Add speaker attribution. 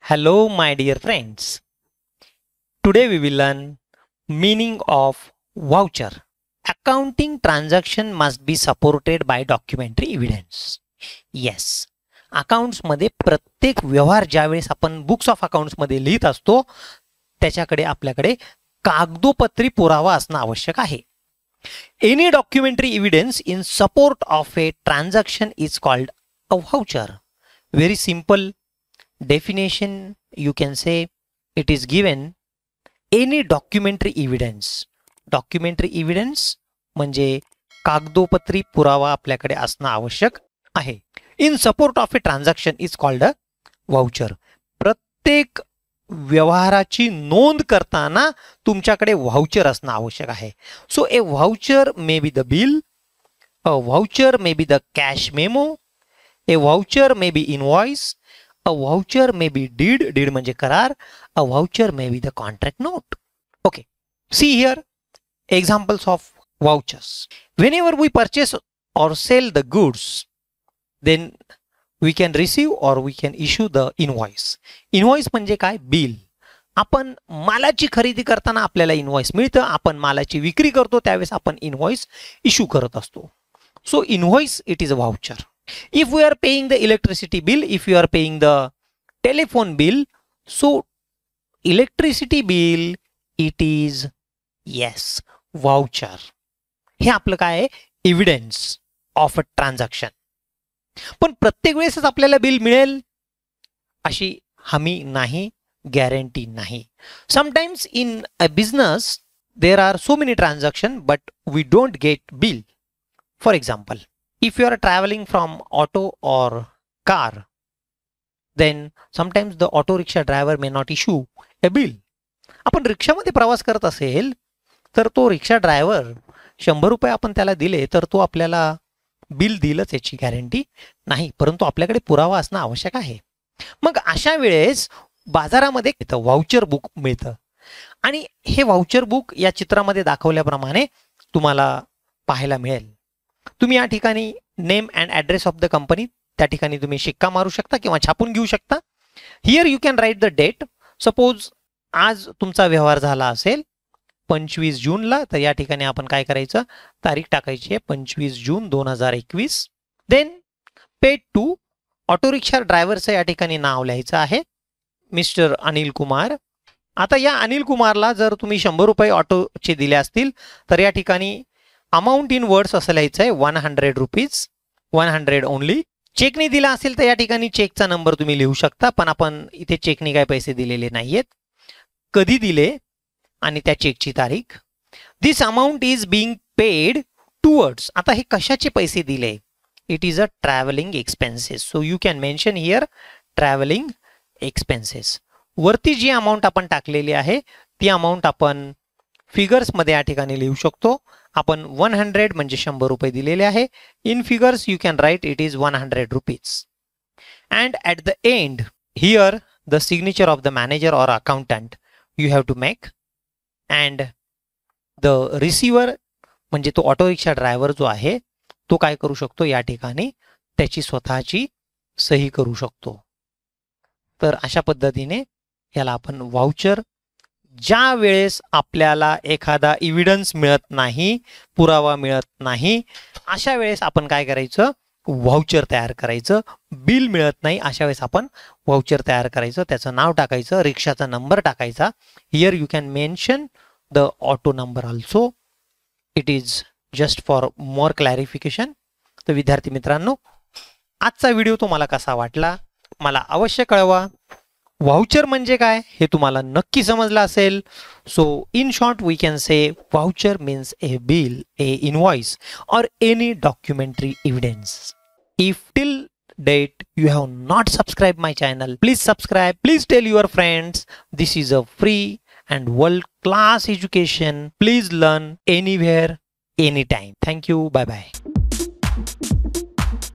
Speaker 1: Hello, my dear friends. Today we will learn meaning of voucher. Accounting transaction must be supported by documentary evidence. Yes. Accounts मध्ये प्रत्येक व्यवहार ज्यावेळेस आपण books of accounts मध्ये लिहित असतो त्याच्याकडे आपल्याकडे कागदोपत्री पुरावा असणं आवश्यक आहे. Any documentary evidence in support of A transaction is called a voucher. Very simple definition, you can say it is given any documentary evidence. Documentary evidence म्हणजे कागदोपत्री पुरावा आपल्याकडे असणं आवश्यक आहे. In support of a transaction is called a voucher. प्रत्येक व्यवहाराची नोंद करताना तुमच्याकडे व्हाउचर असणं आवश्यक आहे. So a voucher may be the bill, a voucher may be the cash memo, a voucher may be invoice, a voucher may be deed म्हणजे करार, a voucher may be the contract note. Okay, see here examples of vouchers. Whenever we purchase or sell the goods, then we can receive or we can issue the invoice. Invoice म्हणजे काय? Bill. आपण मालाची खरेदी करताना आपल्याला invoice मिळतं, आपण मालाची विक्री करतो त्यावेळेस आपण इनवॉइस इश्यू करत असतो. So invoice, it is a voucher. If we are paying the electricity bill, if you are paying the telephone bill, so electricity bill, it is yes voucher. हे आपलं काय आहे? Evidence of a transaction. पण प्रत्येक वेळेसच आपल्याला bill मिळेल अशी हमी नाही, गॅरंटी नाही. Sometimes in a business there are so many transaction but we don't get bill. For example, if you are traveling from auto or car, then sometimes the auto rickshaw driver may not issue a bill. आपण रिक्षामध्ये प्रवास करत असेल तर तो रिक्षा driver 100 रुपये आपण त्याला दिले तर तो आपल्याला बिल दिलंच याची गॅरंटी नाही, परंतु आपल्याकडे पुरावा असणं आवश्यक आहे. मग अशा वेळेस बाजारामध्ये व्हाउचर बुक मिळतं आणि हे व्हाउचर बुक या चित्रामध्ये दाखवल्याप्रमाणे तुम्हाला पाहायला मिळेल. तुम्ही या ठिकाणी name and address of the company त्या ठिकाणी तुम्ही शिक्का मारू शकता किंवा छापून घेऊ शकता. Here you can write the date. Suppose आज तुमचा व्यवहार झाला असेल 25 जूनला, तर या ठिकाणी आपण काय करायचं? तारीख टाकायची आहे 25 जून 2021. Then paid to auto rickshaw ड्रायव्हरचं या ठिकाणी नाव लिहायचं आहे, मिस्टर अनिल कुमार. आता या अनिल कुमारला जर तुम्ही 100 रुपये ऑटोचे दिले असतील तर या ठिकाणी अमाऊंट इन वर्ड्स असं लिहायचं आहे 100 रुपीज, 100 ओनली. चेकने दिला असेल तर या ठिकाणी चेकचा नंबर तुम्ही लिहू शकता, पण आपण इथे चेकने काय पैसे दिलेले नाहीयेत. कधी दिले आणि त्या चेकची तारीख. This amount is being paid towards. आता हे कशाचे पैसे दिले? It is a travelling expenses. So you can mention here travelling expenses. वरती जी अमाऊंट आपण टाकलेली आहे ती अमाऊंट आपण फिगर्स मध्ये या ठिकाणी लिहू शकतो. आपण 100 म्हणजे 100 रुपये दिलेले आहे. In figures you can write it is 100 rupees. And at the end here the signature of the manager or accountant you have to make. And the receiver म्हणजे तो ऑटो रिक्षा ड्रायव्हर जो आहे तो काय करू शकतो? या ठिकाणी त्याची स्वतःची सही करू शकतो. तर अशा पद्धतीने याला आपण व्हाउचर. ज्या वेळेस आपल्याला एखादा एव्हिडन्स मिळत नाही, पुरावा मिळत नाही, अशा वेळेस आपण काय करायचं? व्हाउचर तयार करायचं. बिल मिळत नाही अशा वेळेस आपण व्हाउचर तयार करायचं, त्याचं नाव टाकायचं, रिक्षाचा नंबर टाकायचा. Here you can mention the auto number also. It is just for more clarification. तर विद्यार्थी मित्रांनो, आजचा व्हिडिओ तुम्हाला कसा वाटला मला अवश्य कळवा. व्हाउचर म्हणजे काय हे तुम्हाला नक्की समजलं असेल. So in short we can say voucher means a bill, a invoice or any documentary evidence. If till date you have not subscribed my channel, please subscribe. Please tell your friends. This is a free and world class education. Please learn anywhere, anytime. Thank you. Bye bye.